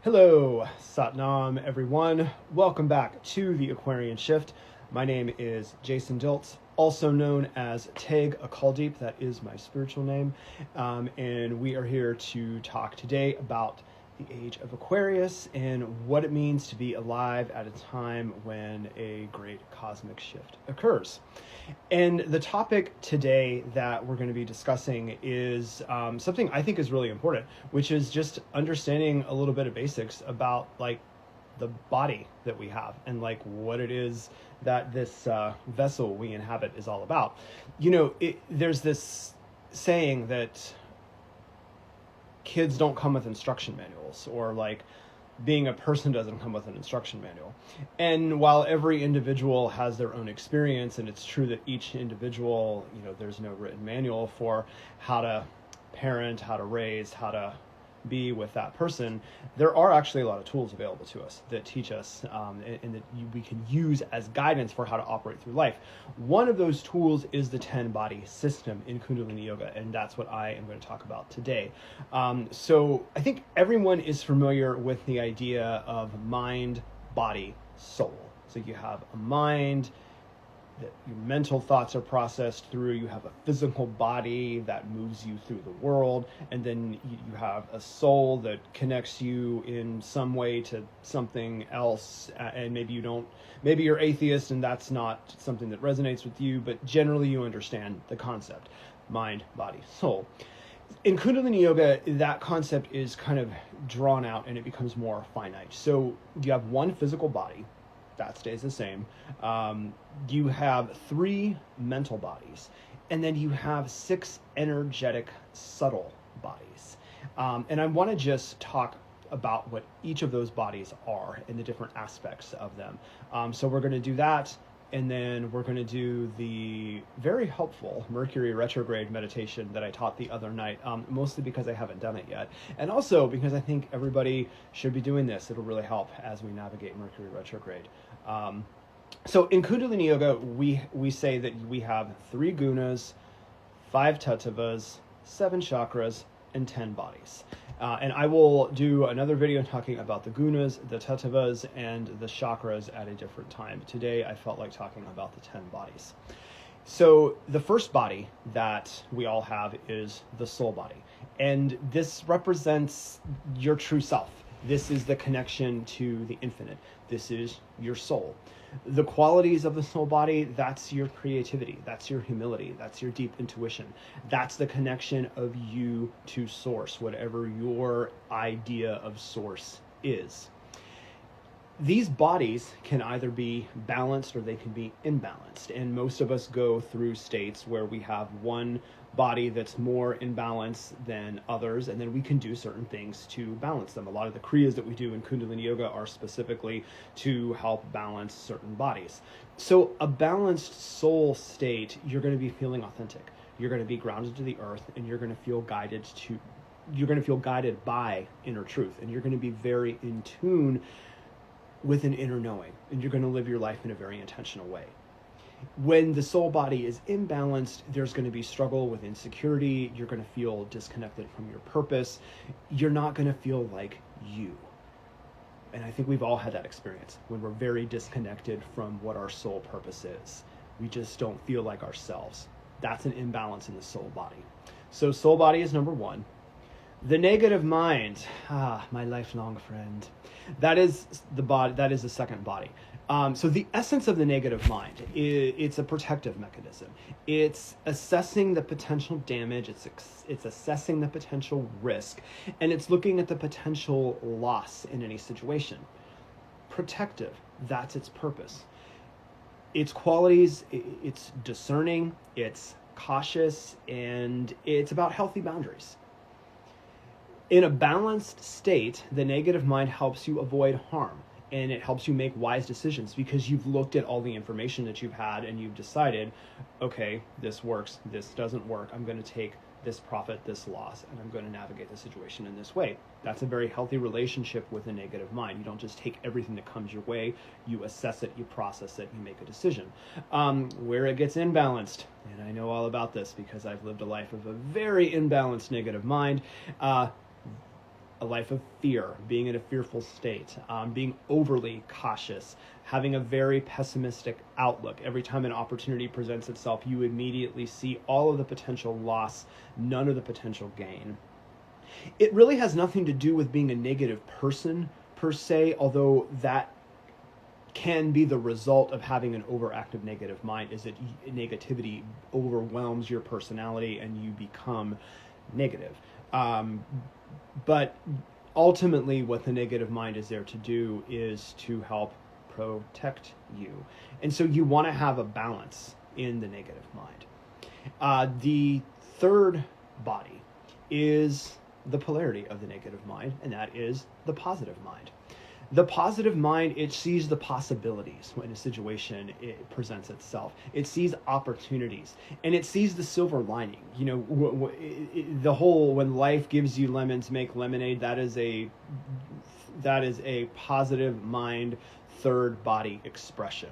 Hello, Satnam everyone. Welcome back to the Aquarian Shift. My name is Jason Diltz, also known as Teg Akaldeep. That is my spiritual name. And we are here to talk today about the age of Aquarius and what it means to be alive at a time when a great cosmic shift occurs. And the topic today that we're going to be discussing is something I think is really important, which is just understanding a little bit of basics about like the body that we have and like what it is that this vessel we inhabit is all about. You know, there's this saying that kids don't come with instruction manuals, or like being a person doesn't come with an instruction manual. And while every individual has their own experience, and it's true that each individual, you know, there's no written manual for how to parent, how to raise, how to be with that person, there are actually a lot of tools available to us that teach us and that we can use as guidance for how to operate through life. One of those tools is the 10-body system in Kundalini Yoga, and that's what I am going to talk about today. So I think everyone is familiar with the idea of mind, body, soul. So you have a mind that your mental thoughts are processed through, you have a physical body that moves you through the world, and then you have a soul that connects you in some way to something else, and maybe you're atheist and that's not something that resonates with you, but generally you understand the concept, mind, body, soul. In Kundalini Yoga, that concept is kind of drawn out and it becomes more finite. So you have one physical body, that stays the same. You have 3 mental bodies, and then you have 6 energetic, subtle bodies. And I want to just talk about what each of those bodies are and the different aspects of them. So we're going to do that, and then we're going to do the very helpful Mercury Retrograde meditation that I taught the other night, mostly because I haven't done it yet, and also because I think everybody should be doing this. It'll really help as we navigate Mercury Retrograde. So in Kundalini Yoga, we say that we have 3 gunas, 5 tattvas, 7 chakras, and 10 bodies. And I will do another video talking about the gunas, the tattvas, and the chakras at a different time. Today, I felt like talking about the 10 bodies. So the first body that we all have is the soul body. And this represents your true self. This is the connection to the infinite. This is your soul. The qualities of the soul body, that's your creativity, that's your humility, that's your deep intuition. That's the connection of you to source, whatever your idea of source is. These bodies can either be balanced or they can be imbalanced. And most of us go through states where we have one body that's more in balance than others, and then we can do certain things to balance them. A lot of the kriyas that we do in Kundalini Yoga are specifically to help balance certain bodies. So a balanced soul state, you're going to be feeling authentic. You're going to be grounded to the earth, and you're going to feel guided by inner truth, and you're going to be very in tune with an inner knowing, and you're going to live your life in a very intentional way. When the soul body is imbalanced, there's going to be struggle with insecurity. You're going to feel disconnected from your purpose. You're not going to feel like you. And I think we've all had that experience when we're very disconnected from what our soul purpose is. We just don't feel like ourselves. That's an imbalance in the soul body. So soul body is number 1. The negative mind, my lifelong friend. That is the body. That is the second body. So the essence of the negative mind, it's a protective mechanism. It's assessing the potential damage. It's assessing the potential risk, and it's looking at the potential loss in any situation. Protective. That's its purpose. Its qualities. It's discerning. It's cautious, and it's about healthy boundaries. In a balanced state, the negative mind helps you avoid harm, and it helps you make wise decisions because you've looked at all the information that you've had and you've decided, okay, this works, this doesn't work, I'm going to take this profit, this loss, and I'm going to navigate the situation in this way. That's a very healthy relationship with a negative mind. You don't just take everything that comes your way, you assess it, you process it, you make a decision. Where it gets imbalanced, and I know all about this because I've lived a life of a very imbalanced negative mind, a life of fear, being in a fearful state, being overly cautious, having a very pessimistic outlook. Every time an opportunity presents itself, you immediately see all of the potential loss, none of the potential gain. It really has nothing to do with being a negative person per se, although that can be the result of having an overactive negative mind, is that negativity overwhelms your personality and you become negative. But ultimately what the negative mind is there to do is to help protect you. And so you want to have a balance in the negative mind. The third body is the polarity of the negative mind, and that is the positive mind. The positive mind, it sees the possibilities when a situation it presents itself. It sees opportunities, and it sees the silver lining. You know, the whole when life gives you lemons, make lemonade. That is a positive mind, third body expression,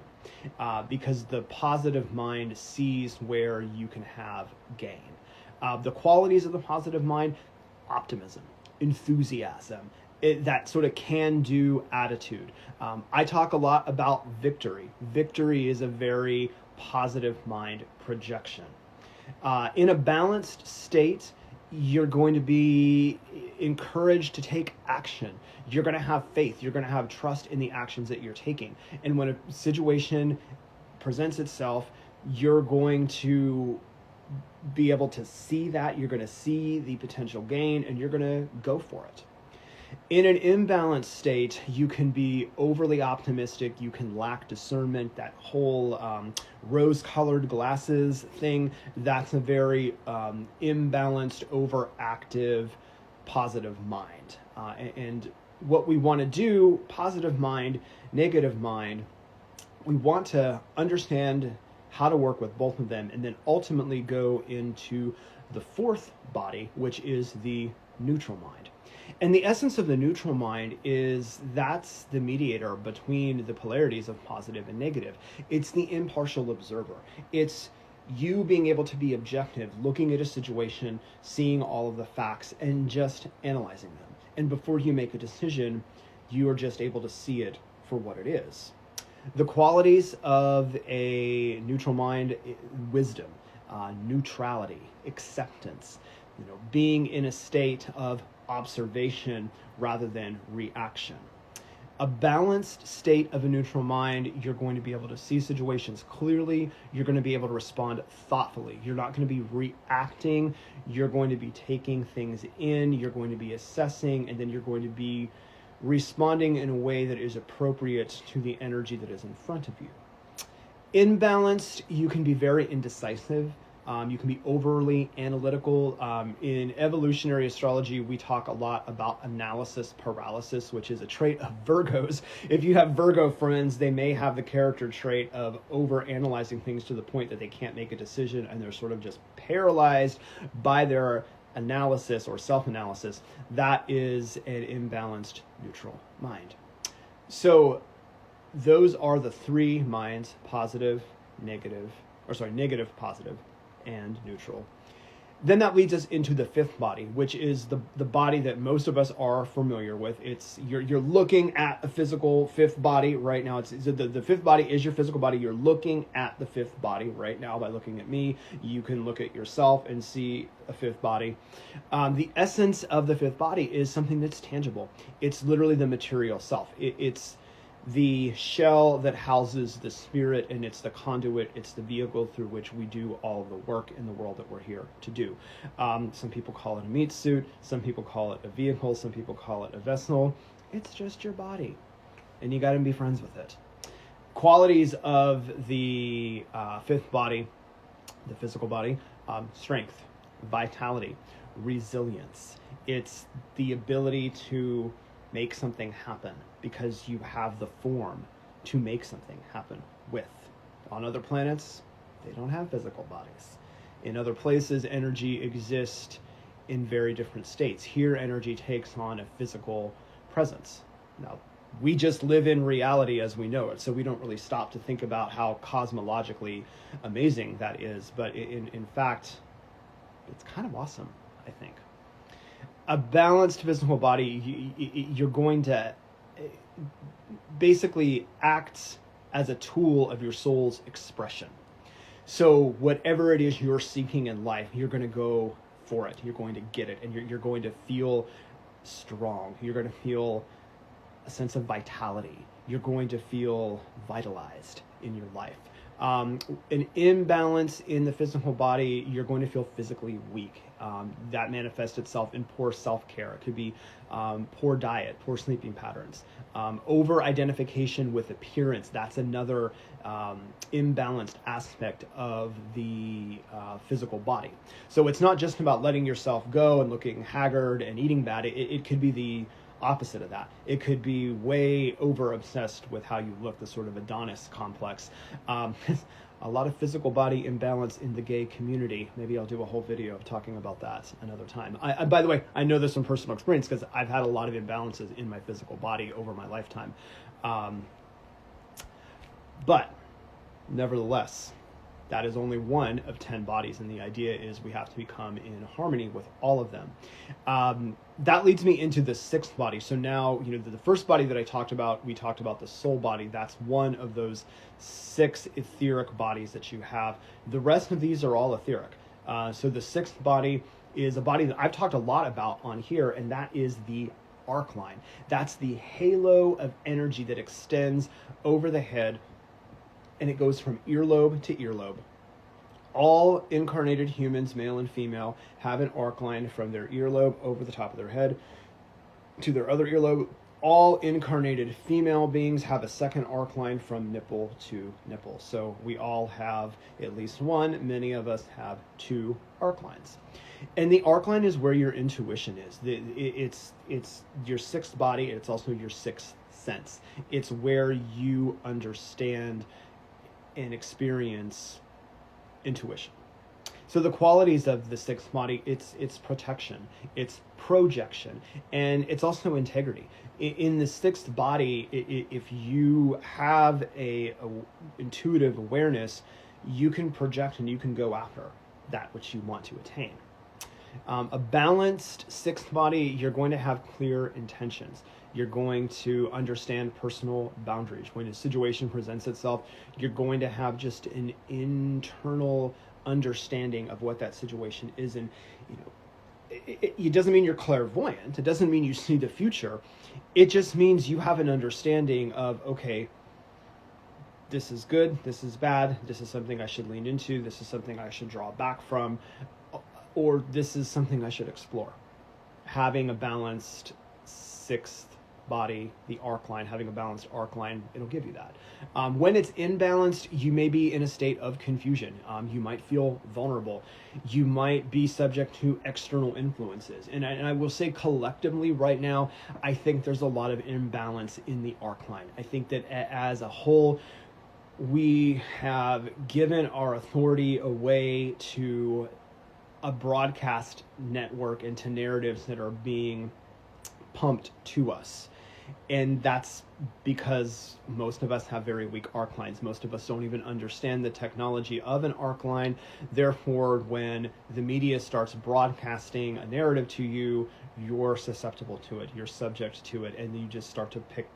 because the positive mind sees where you can have gain. The qualities of the positive mind: optimism, enthusiasm, that sort of can-do attitude. I talk a lot about victory. Victory is a very positive mind projection. In a balanced state, you're going to be encouraged to take action. You're going to have faith. You're going to have trust in the actions that you're taking. And when a situation presents itself, you're going to be able to see that. You're going to see the potential gain, and you're going to go for it. In an imbalanced state, you can be overly optimistic, you can lack discernment. That whole rose-colored glasses thing, that's a very imbalanced, overactive, positive mind. And what we want to do, positive mind, negative mind, we want to understand how to work with both of them, and then ultimately go into the fourth body, which is the neutral mind. And the essence of the neutral mind is that's the mediator between the polarities of positive and negative. It's the impartial observer. It's you being able to be objective, looking at a situation, seeing all of the facts, and just analyzing them. And before you make a decision, you are just able to see it for what it is. The qualities of a neutral mind: wisdom, neutrality, acceptance, being in a state of observation rather than reaction. A balanced state of a neutral mind, you're going to be able to see situations clearly. You're going to be able to respond thoughtfully. You're not going to be reacting. You're going to be taking things in. You're going to be assessing, and then you're going to be responding in a way that is appropriate to the energy that is in front of you. Imbalanced, you can be very indecisive. You can be overly analytical. In evolutionary astrology, we talk a lot about analysis paralysis, which is a trait of Virgos. If you have Virgo friends, they may have the character trait of over-analyzing things to the point that they can't make a decision, and they're sort of just paralyzed by their analysis or self-analysis. That is an imbalanced neutral mind. So those are the three minds: positive, negative, positive, and neutral. Then that leads us into the fifth body, which is the body that most of us are familiar with. It's you're looking at a physical fifth body right now. It's the fifth body is your physical body. You're looking at the fifth body right now by looking at me. You can look at yourself and see a fifth body. The essence of the fifth body is something that's tangible. It's literally the material self. It's the shell that houses the spirit, and it's the conduit, it's the vehicle through which we do all of the work in the world that we're here to do. Some people call it a meat suit, some people call it a vehicle, some people call it a vessel. It's just your body, and you got to be friends with it. Qualities of the fifth body, the physical body: strength, vitality, resilience. It's the ability to make something happen because you have the form to make something happen with. On other planets, they don't have physical bodies. In other places, energy exists in very different states. Here, energy takes on a physical presence. Now, we just live in reality as we know it, so we don't really stop to think about how cosmologically amazing that is. But in fact, it's kind of awesome, I think. a balanced physical body, you're going to basically act as a tool of your soul's expression. So whatever it is you're seeking in life, you're going to go for it. You're going to get it, and you're going to feel strong. You're going to feel a sense of vitality. You're going to feel vitalized in your life. An imbalance in the physical body, you're going to feel physically weak. That manifests itself in poor self-care. It could be poor diet, poor sleeping patterns. Over-identification with appearance, that's another imbalanced aspect of the physical body. So it's not just about letting yourself go and looking haggard and eating bad. It could be the opposite of that. It could be way over obsessed with how you look, the sort of Adonis complex. A lot of physical body imbalance in the gay community. Maybe I'll do a whole video of talking about that another time. I by the way, I know this from personal experience because I've had a lot of imbalances in my physical body over my lifetime. But nevertheless, that is only one of 10 bodies, and the idea is we have to become in harmony with all of them. That leads me into the 6th body. So now, the first body that I talked about, we talked about the soul body. That's one of those 6 etheric bodies that you have. The rest of these are all etheric. So the 6th body is a body that I've talked a lot about on here, and that is the arc line. That's the halo of energy that extends over the head, and it goes from earlobe to earlobe. All incarnated humans, male and female, have an arc line from their earlobe over the top of their head to their other earlobe. All incarnated female beings have a second arc line from nipple to nipple. So we all have at least one. Many of us have 2 arc lines. And the arc line is where your intuition is. It's your 6th body. It's also your 6th sense. It's where you understand and experience intuition. So the qualities of the 6th body, it's protection, it's projection, and it's also integrity. In the 6th body, if you have a intuitive awareness, you can project and you can go after that which you want to attain. A balanced 6th body, you're going to have clear intentions. You're going to understand personal boundaries. When a situation presents itself, you're going to have just an internal understanding of what that situation is. And, it doesn't mean you're clairvoyant. It doesn't mean you see the future. It just means you have an understanding of, okay, this is good, this is bad, this is something I should lean into, this is something I should draw back from, or this is something I should explore. Having a balanced 6th body, the arc line, having a balanced arc line, it'll give you that. When it's imbalanced, you may be in a state of confusion. You might feel vulnerable. You might be subject to external influences. And I will say collectively right now, I think there's a lot of imbalance in the arc line. I think that as a whole, we have given our authority away to a broadcast network and to narratives that are being pumped to us. And that's because most of us have very weak arc lines. Most of us don't even understand the technology of an arc line. Therefore, when the media starts broadcasting a narrative to you, you're susceptible to it. You're subject to it. And you just start to pick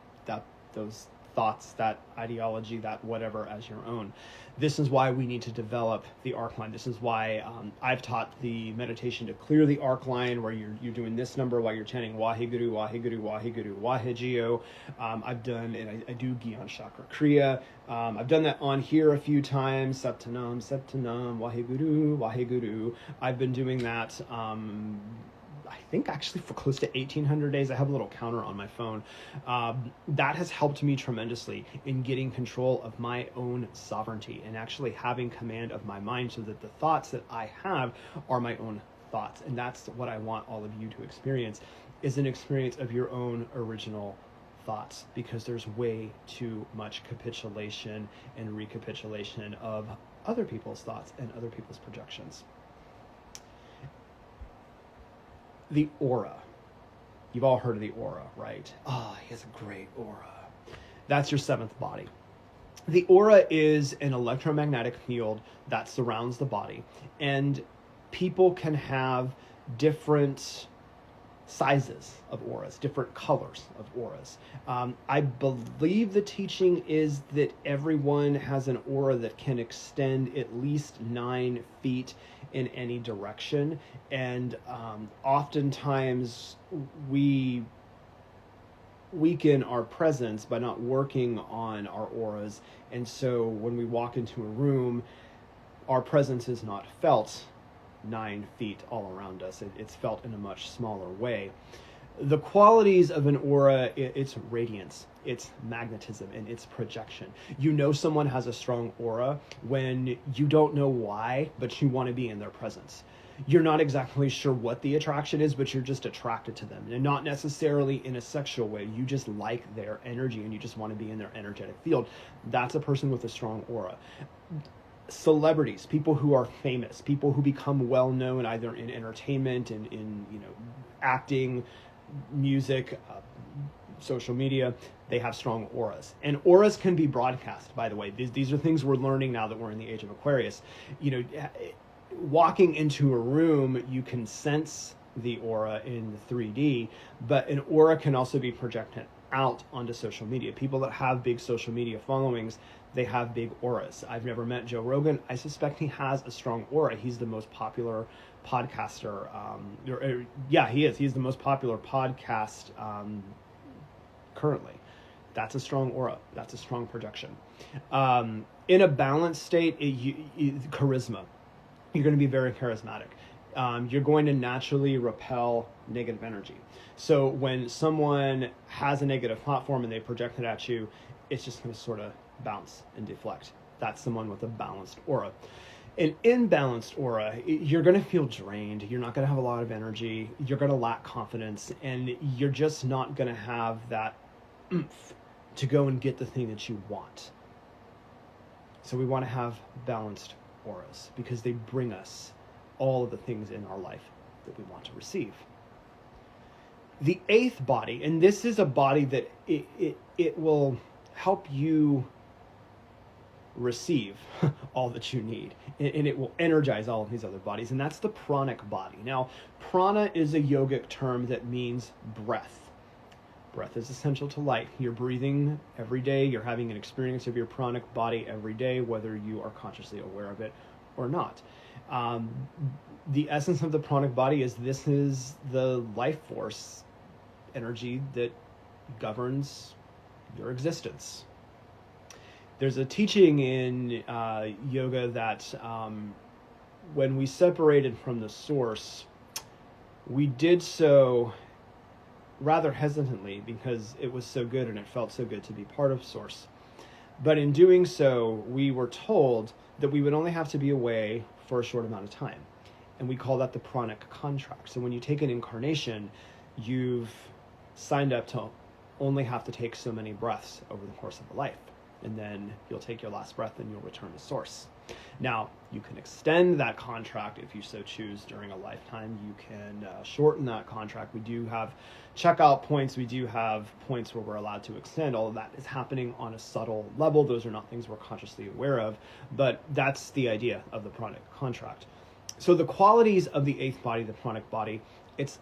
those thoughts, that ideology, that whatever as your own. This is why we need to develop the arc line. This is why I've taught the meditation to clear the arc line, where you're doing this number while you're chanting Waheguru, Waheguru, Waheguru, Wahegio. I've done, and I do Gyan Chakra Kriya. I've done that on here a few times. Saptanam, Saptanam, Waheguru, Waheguru. I've been doing that I think actually for close to 1,800 days. I have a little counter on my phone. That has helped me tremendously in getting control of my own sovereignty and actually having command of my mind, so that the thoughts that I have are my own thoughts. And that's what I want all of you to experience, is an experience of your own original thoughts, because there's way too much capitulation and recapitulation of other people's thoughts and other people's projections. The aura. You've all heard of the aura, right? He has a great aura. That's your 7th body. The aura is an electromagnetic field that surrounds the body, and people can have different sizes of auras, different colors of auras. I believe the teaching is that everyone has an aura that can extend at least 9 feet in any direction. And oftentimes we weaken our presence by not working on our auras. And so when we walk into a room, our presence is not felt 9 feet all around us. It's felt in a much smaller way. The qualities of an aura, it's radiance, it's magnetism, and it's projection. You know someone has a strong aura when you don't know why, but you want to be in their presence. You're not exactly sure what the attraction is, but you're just attracted to them. And not necessarily in a sexual way. You just like their energy and you just want to be in their energetic field. That's a person with a strong aura. Celebrities, people who are famous, people who become well known either in entertainment and in acting, music, social media, they have strong auras. And auras can be broadcast, by the way. These are things we're learning now that we're in the age of Aquarius. Walking into a room, you can sense the aura in the 3D, but an aura can also be projected out onto social media. People that have big social media followings, they have big auras. I've never met Joe Rogan. I suspect he has a strong aura. He's the most popular podcaster. He is. He's the most popular podcast currently. That's a strong aura. That's a strong projection. In a balanced state, charisma. You're going to be very charismatic. You're going to naturally repel negative energy. So when someone has a negative platform and they project it at you, it's just going to sort of bounce and deflect. That's someone with a balanced aura. An imbalanced aura, you're going to feel drained. You're not going to have a lot of energy. You're going to lack confidence, and you're just not going to have that oomph to go and get the thing that you want. So we want to have balanced auras because they bring us all of the things in our life that we want to receive. The 8th body, and this is a body that it will help you receive all that you need, and it will energize all of these other bodies, and that's the pranic body. Now, prana is a yogic term that means breath. Breath is essential to life. You're breathing every day. You're having an experience of your pranic body every day, whether you are consciously aware of it or not. The essence of the pranic body is this is the life force energy that governs your existence. There's a teaching in yoga that when we separated from the source, we did so rather hesitantly because it was so good and it felt so good to be part of source. But in doing so, we were told that we would only have to be away for a short amount of time. And we call that the pranic contract. So when you take an incarnation, you've signed up to only have to take so many breaths over the course of a life. And then you'll take your last breath and you'll return to source. Now, you can extend that contract if you so choose during a lifetime. You can shorten that contract. We do have checkout points. We do have points where we're allowed to extend. All of that is happening on a subtle level. Those are not things we're consciously aware of, but that's the idea of the pranic contract. So the qualities of the 8th body, the pranic body, it's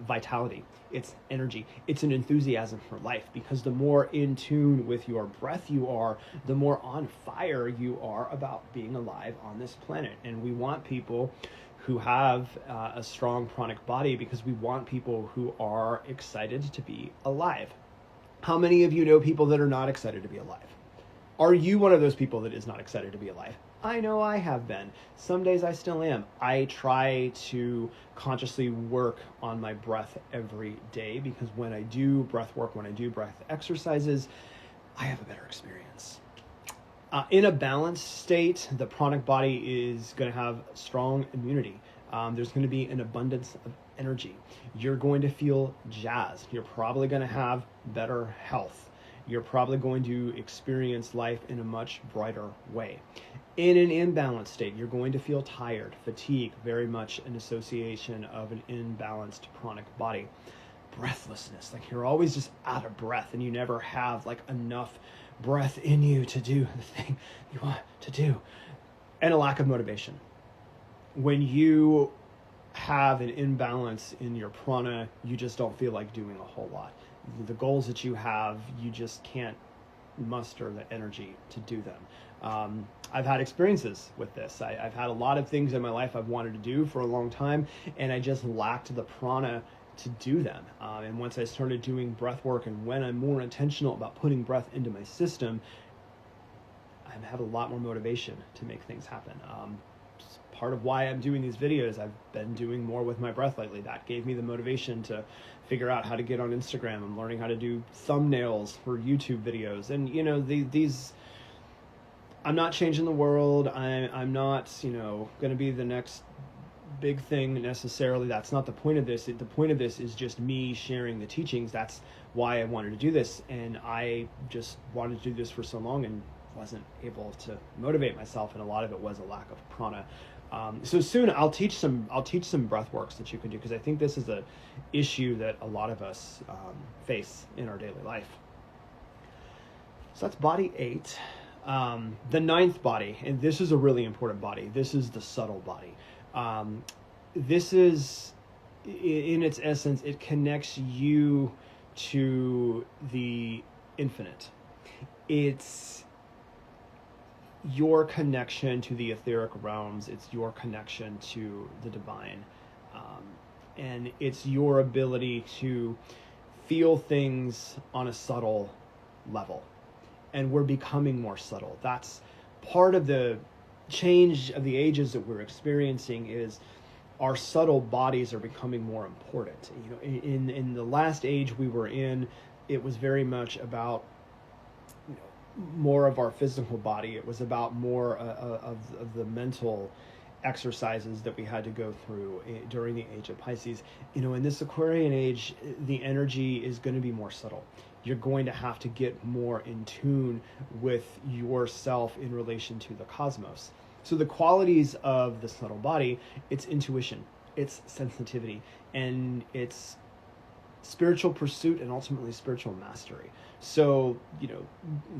vitality, it's energy, it's an enthusiasm for life, because the more in tune with your breath you are, the more on fire you are about being alive on this planet. And we want people who have a strong pranic body because we want people who are excited to be alive. How many of you know people that are not excited to be alive? Are you one of those people that is not excited to be alive? I know I have been. Some days I still am. I try to consciously work on my breath every day because when I do breath work, when I do breath exercises, I have a better experience. In a balanced state, the pranic body is going to have strong immunity. There's going to be an abundance of energy. You're going to feel jazzed. You're probably going to have better health. You're probably going to experience life in a much brighter way. In an imbalanced state, you're going to feel tired, fatigue, very much an association of an imbalanced pranic body. Breathlessness, like you're always just out of breath and you never have like enough breath in you to do the thing you want to do. And a lack of motivation. When you have an imbalance in your prana, you just don't feel like doing a whole lot. The goals that you have, you just can't muster the energy to do them. I've had experiences with this. I've had a lot of things in my life I've wanted to do for a long time, and I just lacked the prana to do them. And once I started doing breath work, and when I'm more intentional about putting breath into my system, I have a lot more motivation to make things happen. Part of why I'm doing these videos, I've been doing more with my breath lately. That gave me the motivation to figure out how to get on Instagram. I'm learning how to do thumbnails for YouTube videos. And, you know, these, I'm not changing the world. I'm not, you know, going to be the next big thing necessarily. That's not the point of this. The point of this is just me sharing the teachings. That's why I wanted to do this. And I just wanted to do this for so long and wasn't able to motivate myself. And a lot of it was a lack of prana. So soon I'll teach some breath works that you can do, because I think this is a issue that a lot of us face in our daily life. So that's body 8. The 9th body, and this is a really important body. This is the subtle body. This is, in its essence, it connects you to the infinite. It's your connection to the etheric realms. It's your connection to the divine. And it's your ability to feel things on a subtle level. And we're becoming more subtle. That's part of the change of the ages that we're experiencing, is our subtle bodies are becoming more important. You know, in the last age we were in, it was very much about, you know, more of our physical body. It was about more of the mental exercises that we had to go through during the age of Pisces. You know, in this Aquarian age, the energy is going to be more subtle. You're going to have to get more in tune with yourself in relation to the cosmos. So the qualities of the subtle body, it's intuition, it's sensitivity, and it's spiritual pursuit, and ultimately spiritual mastery. So, you know,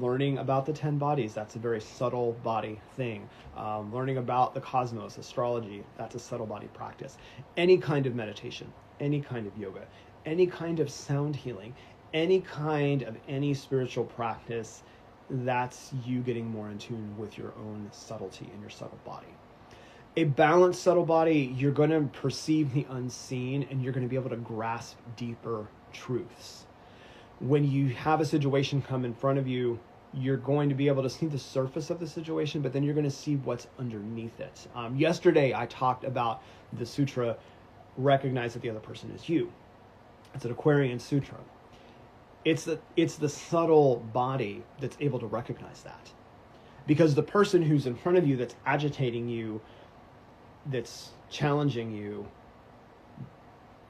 learning about the 10 bodies, that's a very subtle body thing. Learning about the cosmos, astrology, that's a subtle body practice. Any kind of meditation, any kind of yoga, any kind of sound healing, any kind of any spiritual practice, that's you getting more in tune with your own subtlety in your subtle body. A balanced subtle body, you're going to perceive the unseen, and you're going to be able to grasp deeper truths. When you have a situation come in front of you, you're going to be able to see the surface of the situation, but then you're going to see what's underneath it. Yesterday, I talked about the sutra, recognize that the other person is you. It's an Aquarian sutra. It's the subtle body that's able to recognize that. Because the person who's in front of you that's agitating you, that's challenging you,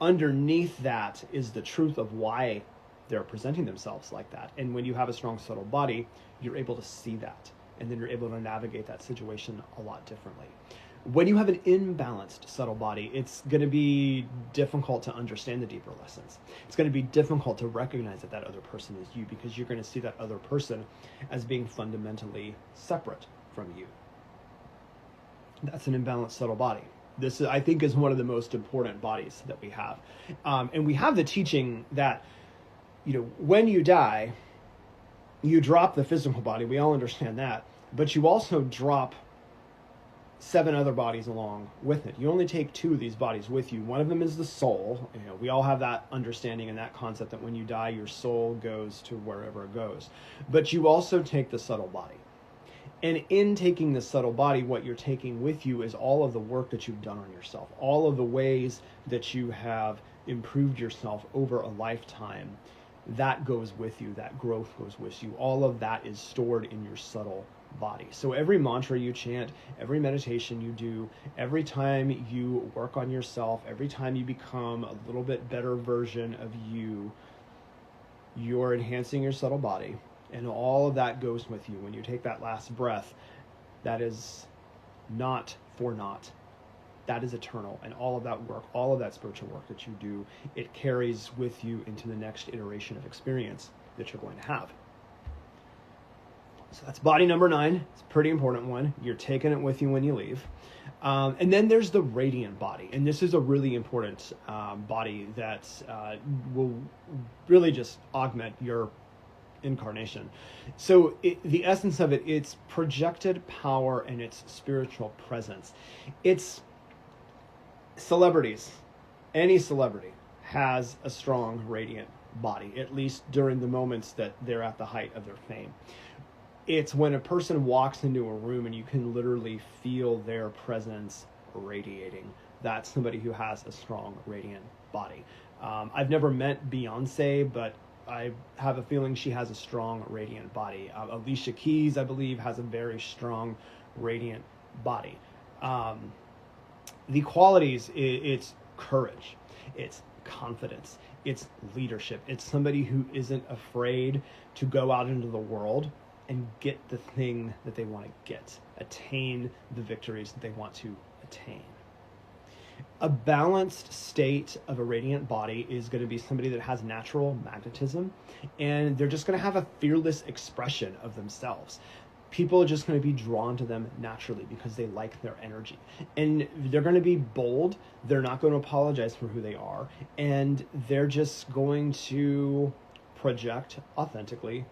underneath that is the truth of why they're presenting themselves like that. And when you have a strong subtle body, you're able to see that. And then you're able to navigate that situation a lot differently. When you have an imbalanced subtle body, it's going to be difficult to understand the deeper lessons. It's going to be difficult to recognize that that other person is you, because you're going to see that other person as being fundamentally separate from you. That's an imbalanced subtle body. This, I think, is one of the most important bodies that we have. And we have the teaching that, you know, when you die, you drop the physical body. We all understand that. But you also drop 7 other bodies along with it. You only take 2 of these bodies with you. One of them is the soul. You know, we all have that understanding and that concept that when you die, your soul goes to wherever it goes. But you also take the subtle body. And in taking the subtle body, what you're taking with you is all of the work that you've done on yourself, all of the ways that you have improved yourself over a lifetime. That goes with you. That growth goes with you. All of that is stored in your subtle body. So every mantra you chant, every meditation you do, every time you work on yourself, every time you become a little bit better version of you, you're enhancing your subtle body. And all of that goes with you. When you take that last breath, that is not for naught. That is eternal. And all of that work, all of that spiritual work that you do, it carries with you into the next iteration of experience that you're going to have. So that's body number 9. It's a pretty important one. You're taking it with you when you leave. And then there's the radiant body. And this is a really important body that will really just augment your incarnation. So the essence of it, it's projected power and its spiritual presence. It's celebrities. Any celebrity has a strong radiant body, at least during the moments that they're at the height of their fame. It's when a person walks into a room and you can literally feel their presence radiating. That's somebody who has a strong radiant body. I've never met Beyonce, but I have a feeling she has a strong radiant body. Alicia Keys, I believe, has a very strong radiant body. The qualities, it's courage, it's confidence, it's leadership. It's somebody who isn't afraid to go out into the world and get the thing that they want to get, attain the victories that they want to attain. A balanced state of a radiant body is going to be somebody that has natural magnetism, and they're just going to have a fearless expression of themselves. People are just going to be drawn to them naturally because they like their energy. And they're going to be bold. They're not going to apologize for who they are. And they're just going to project authentically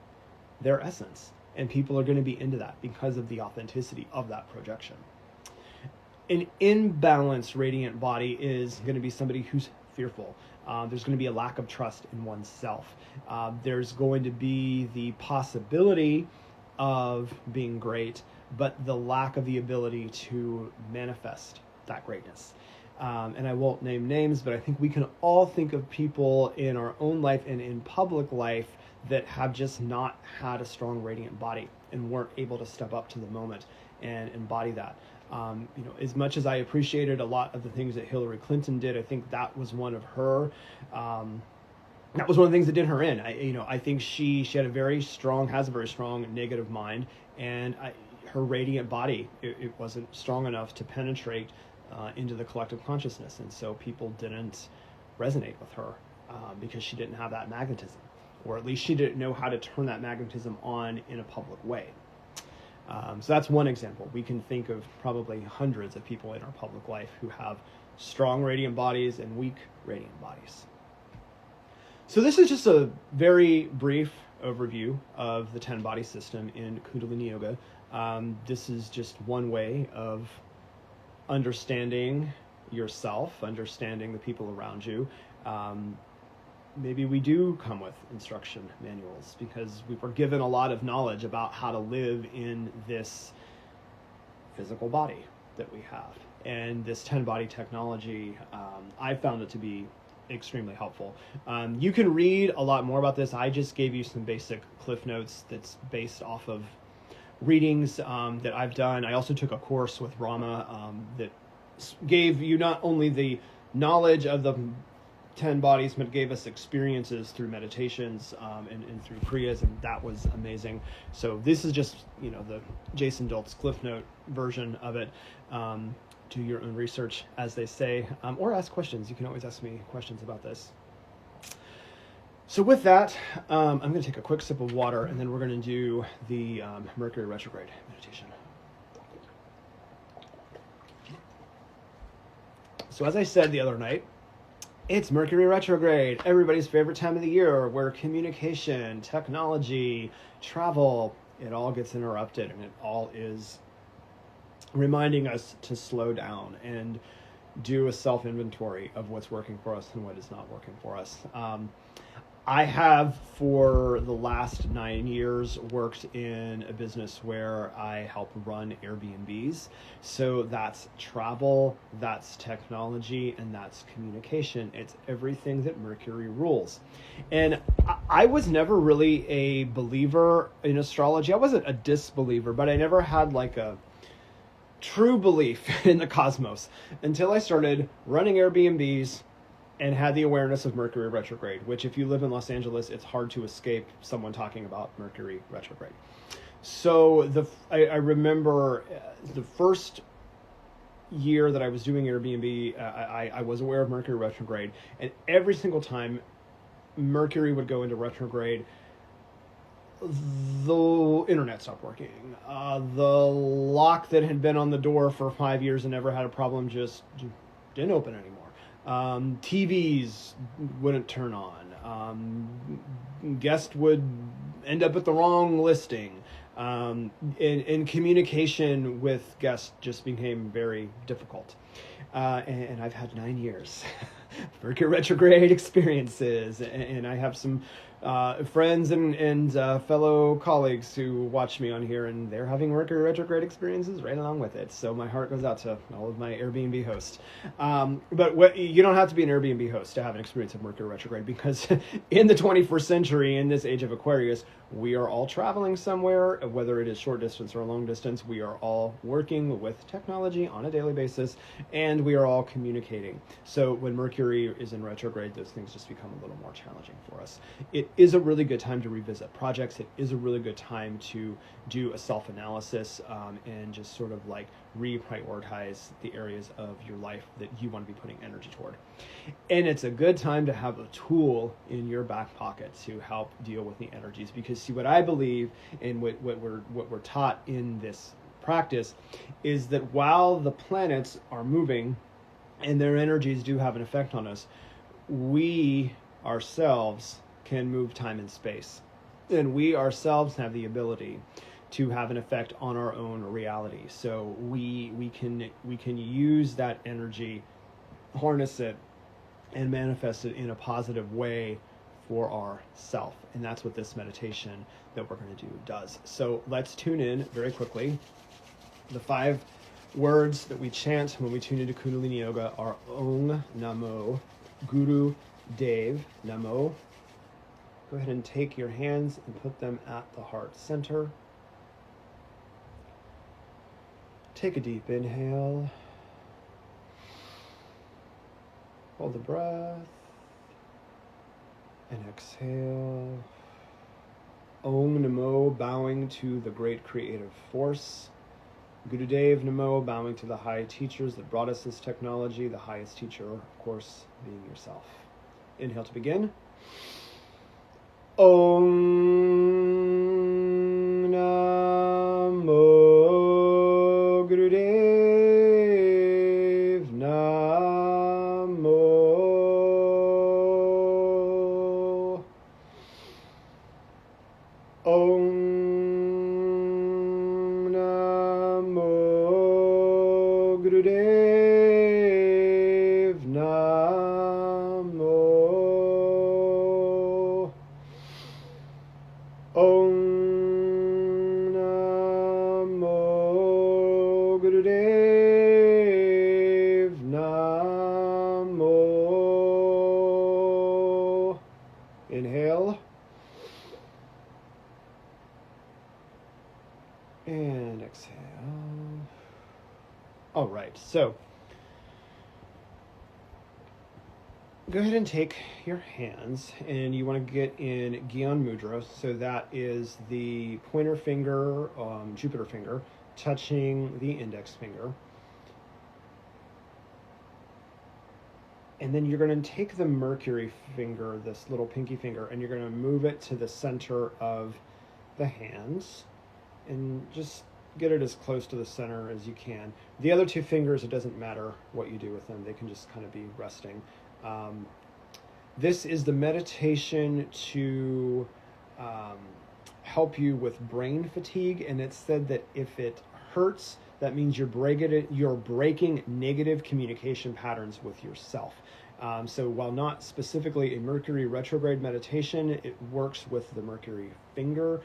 their essence. And people are going to be into that because of the authenticity of that projection. An imbalanced radiant body is going to be somebody who's fearful. There's going to be a lack of trust in oneself. There's going to be the possibility of being great, but the lack of the ability to manifest that greatness. And I won't name names, but I think we can all think of people in our own life and in public life that have just not had a strong radiant body and weren't able to step up to the moment and embody that. As much as I appreciated a lot of the things that Hillary Clinton did, I think that was one of her, that was one of the things that did her in. I think she has a very strong negative mind, and her radiant body, it wasn't strong enough to penetrate into the collective consciousness, and so people didn't resonate with her because she didn't have that magnetism, or at least she didn't know how to turn that magnetism on in a public way. So that's one example. We can think of probably hundreds of people in our public life who have strong radiant bodies and weak radiant bodies. So this is just a very brief overview of the 10-body system in Kundalini Yoga. This is just one way of understanding yourself, understanding the people around you. Maybe we do come with instruction manuals because we were given a lot of knowledge about how to live in this physical body that we have. And this 10-body technology, I found it to be extremely helpful. You can read a lot more about this. I just gave you some basic cliff notes that's based off of readings that I've done. I also took a course with Rama that gave you not only the knowledge of the 10 bodies, but gave us experiences through meditations and through kriyas, and that was amazing. So this is just, the Jason Doltz Cliff Note version of it. Do your own research, as they say, or ask questions. You can always ask me questions about this. So with that, I'm going to take a quick sip of water, and then we're going to do the Mercury Retrograde meditation. So as I said the other night, it's Mercury Retrograde, everybody's favorite time of the year, where communication, technology, travel, it all gets interrupted, and it all is reminding us to slow down and do a self-inventory of what's working for us and what is not working for us. I have, for the last 9 years, worked in a business where I help run Airbnbs. So that's travel, that's technology, and that's communication. It's everything that Mercury rules. And I was never really a believer in astrology. I wasn't a disbeliever, but I never had like a true belief in the cosmos until I started running Airbnbs and had the awareness of Mercury retrograde, which if you live in Los Angeles, it's hard to escape someone talking about Mercury retrograde. So I remember the first year that I was doing Airbnb, I was aware of Mercury retrograde, and every single time Mercury would go into retrograde, the internet stopped working. The lock that had been on the door for 5 years and never had a problem just didn't open anymore. TVs wouldn't turn on. Guests would end up at the wrong listing. And communication with guests just became very difficult. And I've had 9 years Mercury retrograde experiences, and I have some friends and fellow colleagues who watch me on here, and they're having Mercury retrograde experiences right along with it. So my heart goes out to all of my Airbnb hosts. But you don't have to be an Airbnb host to have an experience of Mercury retrograde, because in the 21st century, in this age of Aquarius, we are all traveling somewhere, whether it is short distance or long distance. We are all working with technology on a daily basis, and we are all communicating. So when Mercury is in retrograde, those things just become a little more challenging for us. It is a really good time to revisit projects. It is a really good time to do a self-analysis and just sort of like reprioritize the areas of your life that you want to be putting energy toward. And it's a good time to have a tool in your back pocket to help deal with the energies, because see, what I believe and what we're taught in this practice is that while the planets are moving and their energies do have an effect on us, we ourselves can move time and space, and we ourselves have the ability to have an effect on our own reality. So we can use that energy, harness it, and manifest it in a positive way for ourself. And that's what this meditation that we're going to do does. So let's tune in very quickly. The 5 words that we chant when we tune into Kundalini Yoga are Om Namo Guru Dev Namo. Go ahead and take your hands and put them at the heart center. Take a deep inhale. Hold the breath. And exhale. Om Namo, bowing to the great creative force. Gurudev Namo, bowing to the high teachers that brought us this technology, the highest teacher, of course, being yourself. Inhale to begin. Om Namo Gurudev Namo. Om Namo Gurudev Namo. Om Namo Gurudev Namo. Inhale. And exhale. All right, so go ahead and take your hands, and you want to get in Gyan Mudra. So that is the pointer finger, Jupiter finger, touching the index finger. And then you're going to take the Mercury finger, this little pinky finger, and you're going to move it to the center of the hands. And just get it as close to the center as you can. The other 2 fingers, it doesn't matter what you do with them. They can just kind of be resting. This is the meditation to help you with brain fatigue. And it's said that if it hurts, that means you're breaking negative communication patterns with yourself. So while not specifically a Mercury retrograde meditation, it works with the Mercury finger,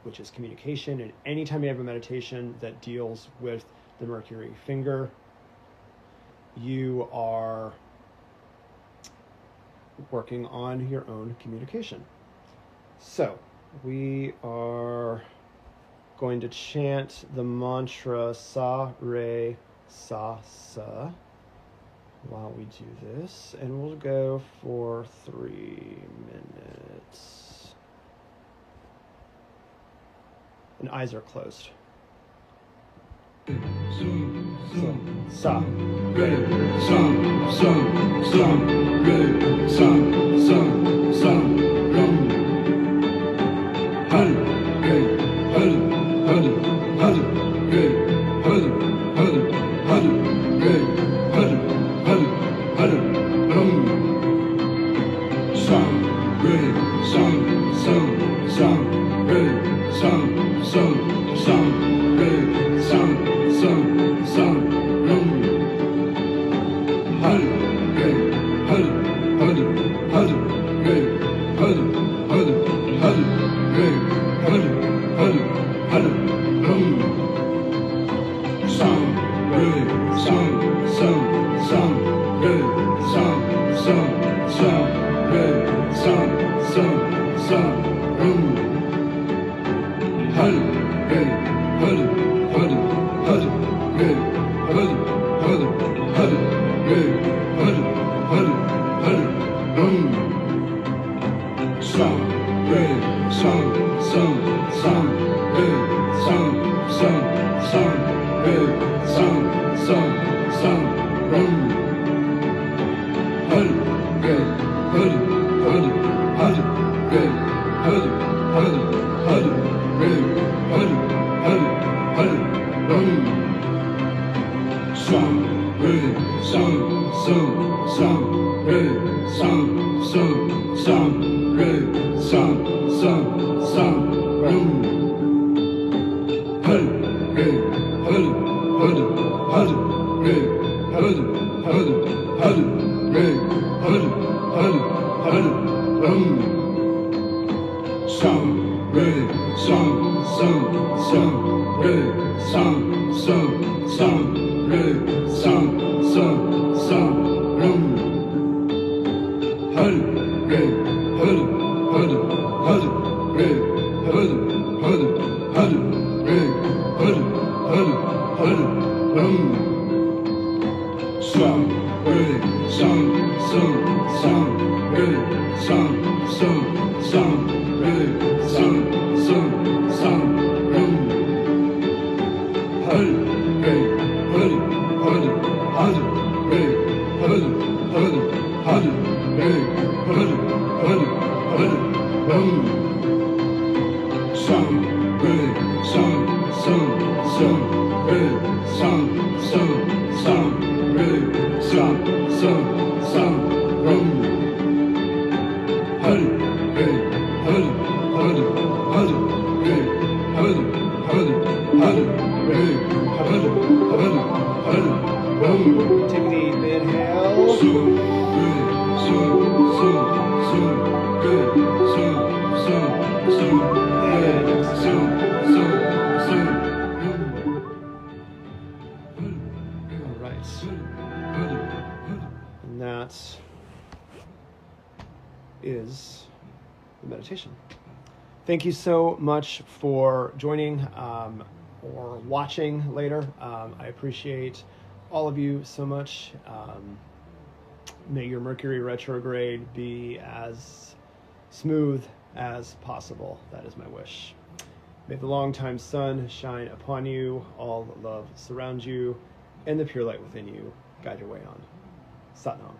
which is communication. And anytime you have a meditation that deals with the Mercury finger, you are working on your own communication. So we are going to chant the mantra Sa Re Sa Sa while we do this, and we'll go for 3 minutes. And eyes are closed. So, sa, re, sa, sa, sa, re, sa, sa, sa, re, ha. And that is the meditation. Thank you so much for joining or watching later. I appreciate all of you so much. May your Mercury retrograde be as smooth as possible. That is my wish. May the long-time sun shine upon you, all love surround you, and the pure light within you guide your way on. Sat Nam.